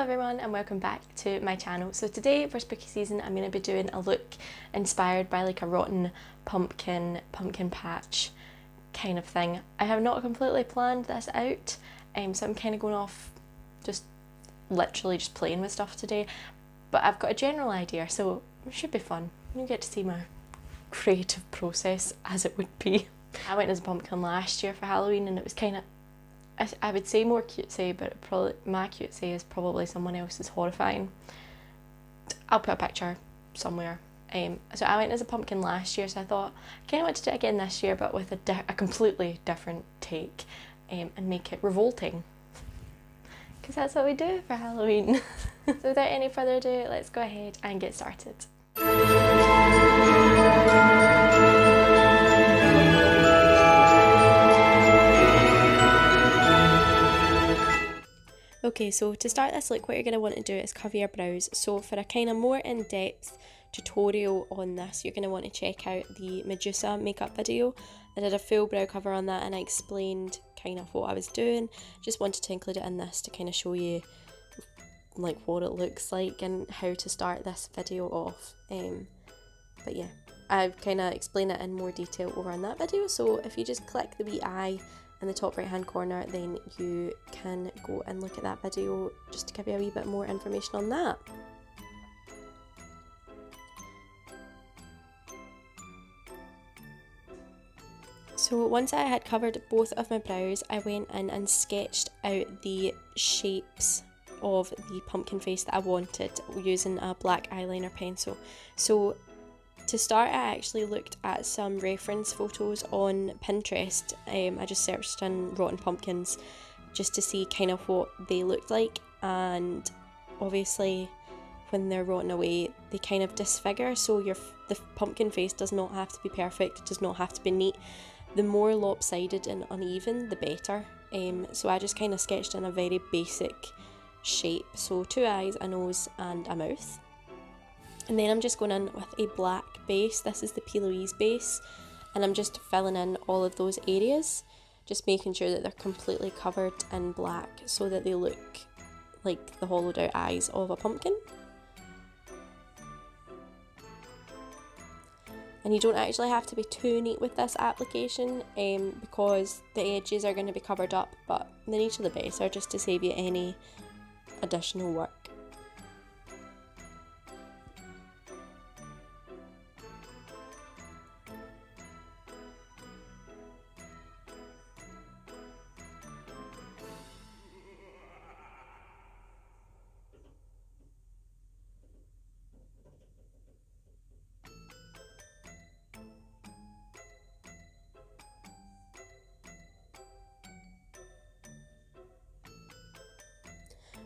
everyone and welcome back to my channel. So today for spooky season I'm going to be doing a look inspired by like a rotten pumpkin patch kind of thing. I have not completely planned this out, so I'm kind of going off just literally just playing with stuff today, but I've got a general idea, so it should be fun. You get to see my creative process as it would be. I went as a pumpkin last year for Halloween and it was kind of, I would say more cutesy, but probably my cutesy is probably someone else's horrifying. I'll put a picture somewhere. So I went as a pumpkin last year, so I thought I kind of want to do it again this year, but with a completely different take, and make it revolting. Because that's what we do for Halloween. So without any further ado, let's go ahead and get started. Okay, so to start this look, what you're going to want to do is cover your brows. So for a kind of more in-depth tutorial on this, you're going to want to check out the Medusa makeup video. I did a full brow cover on that and I explained kind of what I was doing. Just wanted to include it in this to kind of show you like what it looks like and how to start this video off. But yeah, I've kind of explained it in more detail over in that video, so if you just click the wee eye in the top right hand corner, then you can go and look at that video just to give you a wee bit more information on that. So once I had covered both of my brows, I went in and sketched out the shapes of the pumpkin face that I wanted using a black eyeliner pencil. So to start, I actually looked at some reference photos on Pinterest. I just searched in rotten pumpkins just to see kind of what they looked like, and obviously when they're rotten away they kind of disfigure, so the pumpkin face does not have to be perfect, it does not have to be neat. The more lopsided and uneven the better. So I just kind of sketched in a very basic shape, so 2 eyes, a nose and a mouth. And then I'm just going in with a black base. This is the P.Louise base, and I'm just filling in all of those areas, just making sure that they're completely covered in black so that they look like the hollowed out eyes of a pumpkin. And you don't actually have to be too neat with this application, because the edges are going to be covered up, but the neater the better, just to save you any additional work.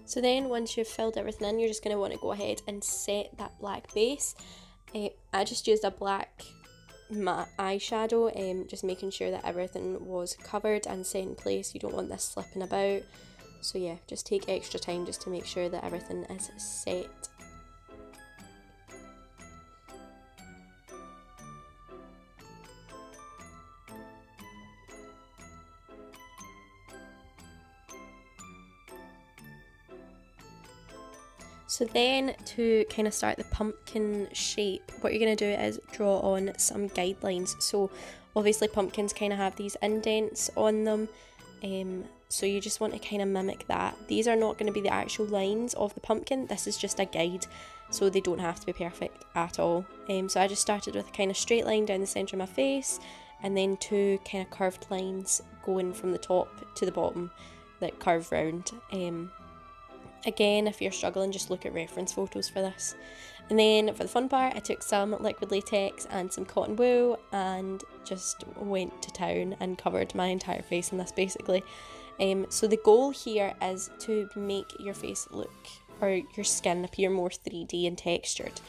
So then once you've filled everything in, you're just going to want to go ahead and set that black base. I just used a black matte eyeshadow, just making sure that everything was covered and set in place. You don't want this slipping about. So yeah, just take extra time just to make sure that everything is set. So then to kind of start the pumpkin shape, what you're going to do is draw on some guidelines. So obviously pumpkins kind of have these indents on them, so you just want to kind of mimic that. These are not going to be the actual lines of the pumpkin, this is just a guide, so they don't have to be perfect at all. So I just started with a kind of straight line down the centre of my face, and then 2 kind of curved lines going from the top to the bottom that curve round. Again, if you're struggling, just look at reference photos for this. And then for the fun part, I took some liquid latex and some cotton wool and just went to town and covered my entire face in this basically. So the goal here is to make your face look, or your skin appear more 3D and textured.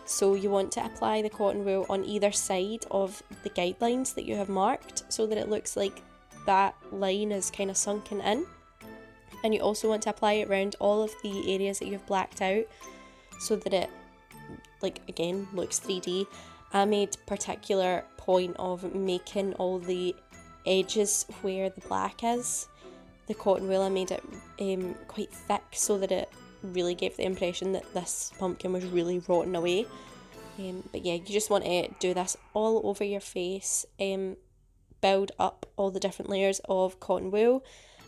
So you want to apply the cotton wool on either side of the guidelines that you have marked so that it looks like that line is kind of sunken in. And you also want to apply it around all of the areas that you've blacked out so that it, like, again, looks 3D. I made particular point of making all the edges where the black is. The cotton wool, I made it quite thick so that it really gave the impression that this pumpkin was really rotten away. But yeah, you just want to do this all over your face, build up all the different layers of cotton wool.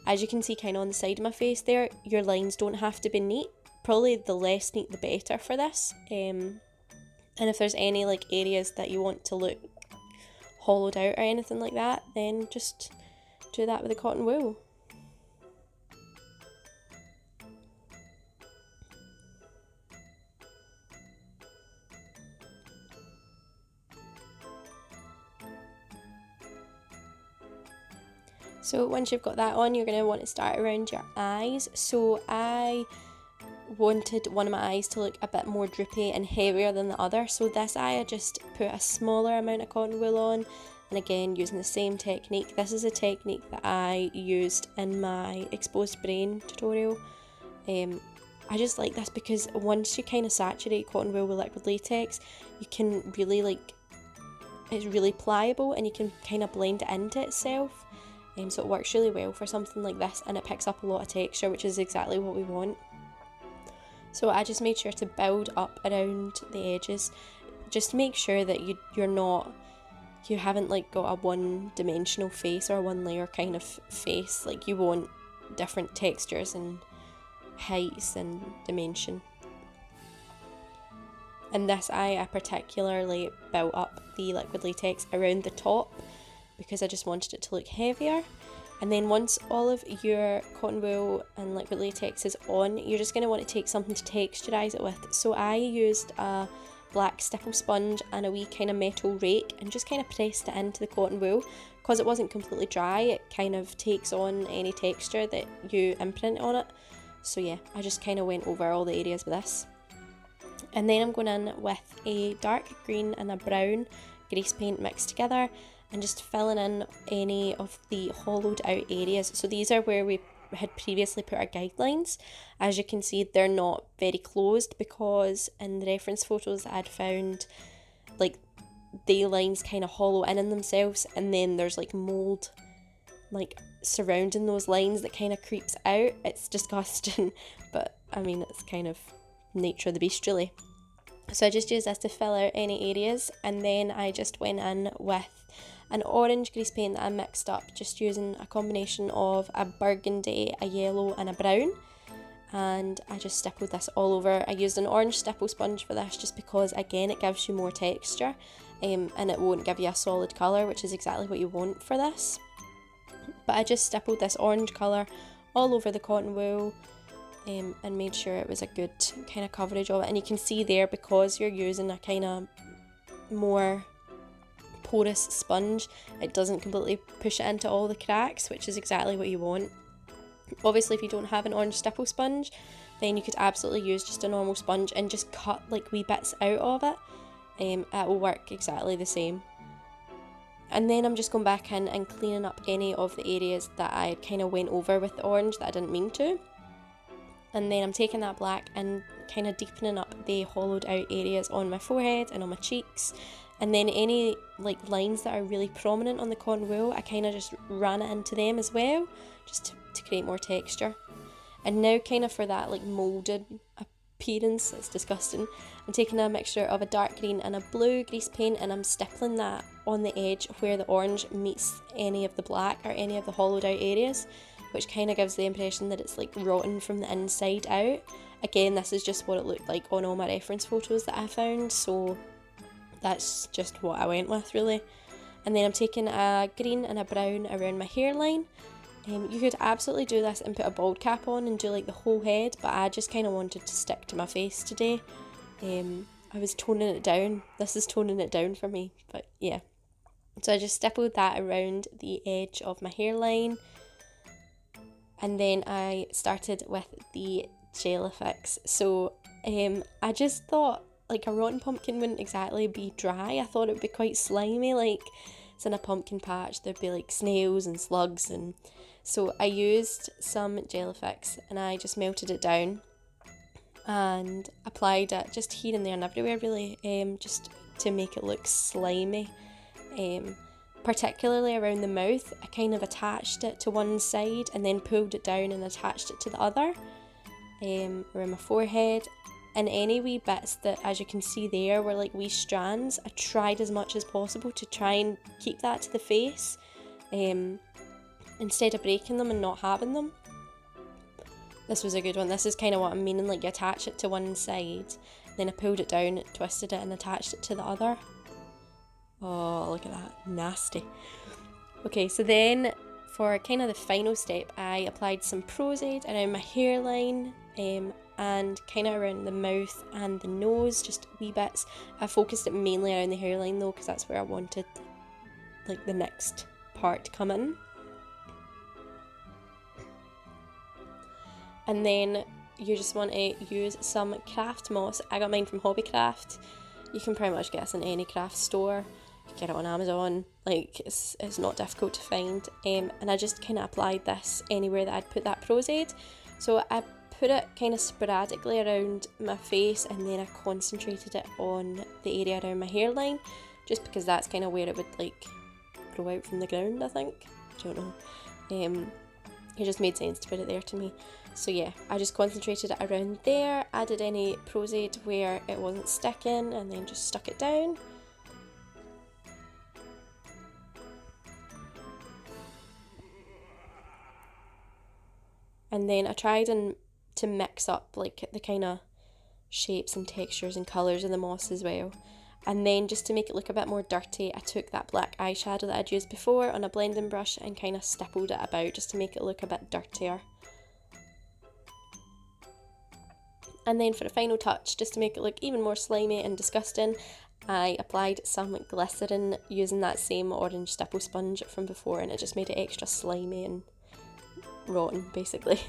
As you can see kind of on the side of my face there, your lines don't have to be neat. Probably the less neat the better for this. And if there's any like areas that you want to look hollowed out or anything like that, then just do that with the cotton wool. So once you've got that on, you're going to want to start around your eyes. So I wanted one of my eyes to look a bit more droopy and heavier than the other. So this eye I just put a smaller amount of cotton wool on, and again using the same technique. This is a technique that I used in my exposed brain tutorial. I just like this because once you kind of saturate cotton wool with liquid latex, you can really it's really pliable and you can kind of blend it into itself. So it works really well for something like this, and it picks up a lot of texture, which is exactly what we want. So I just made sure to build up around the edges, just to make sure that you haven't like got a one-dimensional face or a one layer kind of face. Like you want different textures and heights and dimension. And this eye I particularly built up the liquid latex around the top, because I just wanted it to look heavier. And then once all of your cotton wool and liquid latex is on, you're just going to want to take something to texturise it with. So I used a black stipple sponge and a wee kind of metal rake and just kind of pressed it into the cotton wool. Because it wasn't completely dry, it kind of takes on any texture that you imprint on it. So yeah, I just kind of went over all the areas with this. And then I'm going in with a dark green and a brown grease paint mixed together, and just filling in any of the hollowed out areas. So these are where we had previously put our guidelines. As you can see, they're not very closed, because in the reference photos that I'd found, like the lines kind of hollow in themselves, and then there's like mould like surrounding those lines that kind of creeps out. It's disgusting, but I mean, it's kind of nature of the beast really. So I just used this to fill out any areas, and then I just went in with an orange grease paint that I mixed up, just using a combination of a burgundy, a yellow and a brown, and I just stippled this all over. I used an orange stipple sponge for this just because again it gives you more texture, and it won't give you a solid colour, which is exactly what you want for this. But I just stippled this orange colour all over the cotton wool, and made sure it was a good kind of coverage of it. And you can see there, because you're using a kind of more porous sponge, it doesn't completely push it into all the cracks, which is exactly what you want. Obviously if you don't have an orange stipple sponge, then you could absolutely use just a normal sponge and just cut like wee bits out of it. It will work exactly the same. And then I'm just going back in and cleaning up any of the areas that I kind of went over with the orange that I didn't mean to. And then I'm taking that black and kind of deepening up the hollowed out areas on my forehead and on my cheeks. And then any like lines that are really prominent on the cotton wool, I kind of just ran it into them as well, just to create more texture. And now kind of for that like moulded appearance, it's disgusting, I'm taking a mixture of a dark green and a blue grease paint, and I'm stippling that on the edge where the orange meets any of the black or any of the hollowed out areas, which kind of gives the impression that it's like rotten from the inside out. Again, this is just what it looked like on all my reference photos that I found, so that's just what I went with really. And then I'm taking a green and a brown around my hairline. You could absolutely do this and put a bald cap on and do like the whole head, but I just kind of wanted to stick to my face today. I was toning it down. This is toning it down for me, but yeah. So I just stippled that around the edge of my hairline. And then I started with the Gelafix. So I just thought like a rotten pumpkin wouldn't exactly be dry. I thought it would be quite slimy, like it's in a pumpkin patch, there'd be like snails and slugs, and so I used some Gelafix and I just melted it down and applied it just here and there and everywhere really, just to make it look slimy. Particularly around the mouth, I kind of attached it to one side and then pulled it down and attached it to the other. around my forehead, and any wee bits that, as you can see there, were like wee strands. I tried as much as possible to try and keep that to the face, instead of breaking them and not having them. This was a good one. This is kind of what I'm meaning, like you attach it to one side, then I pulled it down, twisted it and attached it to the other. Oh, look at that, nasty. Okay, so then for kind of the final step, I applied some Pros-Aide around my hairline, and kind of around the mouth and the nose, just wee bits. I focused it mainly around the hairline though, because that's where I wanted like the next part to come in. And then you just want to use some craft moss. I got mine from Hobbycraft. You can pretty much get this in any craft store. You can get it on Amazon. Like, it's not difficult to find. And I just kind of applied this anywhere that I'd put that Pros-Aide. So I put it kind of sporadically around my face, and then I concentrated it on the area around my hairline, just because that's kind of where it would like grow out from the ground, I think. I don't know. It just made sense to put it there to me. So yeah, I just concentrated it around there, added any Pros-Aide where it wasn't sticking, and then just stuck it down. And then I tried to mix up like the kind of shapes and textures and colours of the moss as well. And then just to make it look a bit more dirty, I took that black eyeshadow that I'd used before on a blending brush and kind of stippled it about just to make it look a bit dirtier. And then for the final touch, just to make it look even more slimy and disgusting, I applied some glycerin using that same orange stipple sponge from before, and it just made it extra slimy and rotten basically.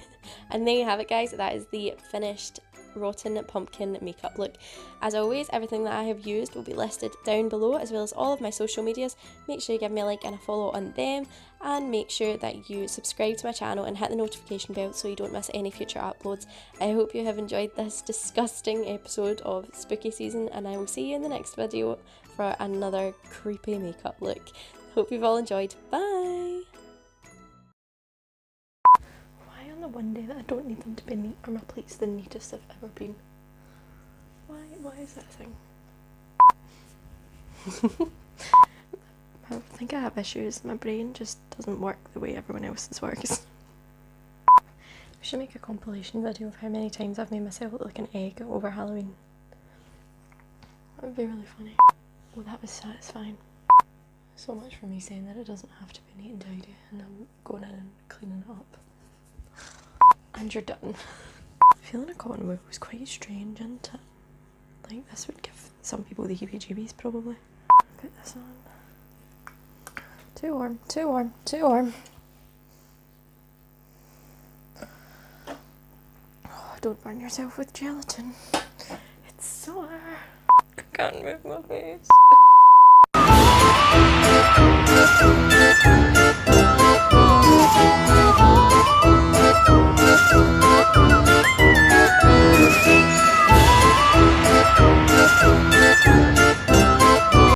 And there you have it, guys. That is the finished rotten pumpkin makeup look. As always, everything that I have used will be listed down below, as well as all of my social medias. Make sure you give me a like and a follow on them, and make sure that you subscribe to my channel and hit the notification bell so you don't miss any future uploads. I hope you have enjoyed this disgusting episode of spooky season, and I will see you in the next video for another creepy makeup look. Hope you've all enjoyed. Bye! One day that I don't need them to be neat are my plates the neatest they've ever been. Why is that a thing? I think I have issues. My brain just doesn't work the way everyone else's works. We should make a compilation video of how many times I've made myself look like an egg over Halloween. That would be really funny. Oh, that was satisfying. So much for me saying that it doesn't have to be neat and tidy, and I'm going in and cleaning it up. And you're done. Feeling a cotton wool was quite strange, isn't it? Like, this would give some people the heebie-jeebies probably. Put this on. Too warm, too warm, too warm. Oh, don't burn yourself with gelatin. It's sore. I can't move my face.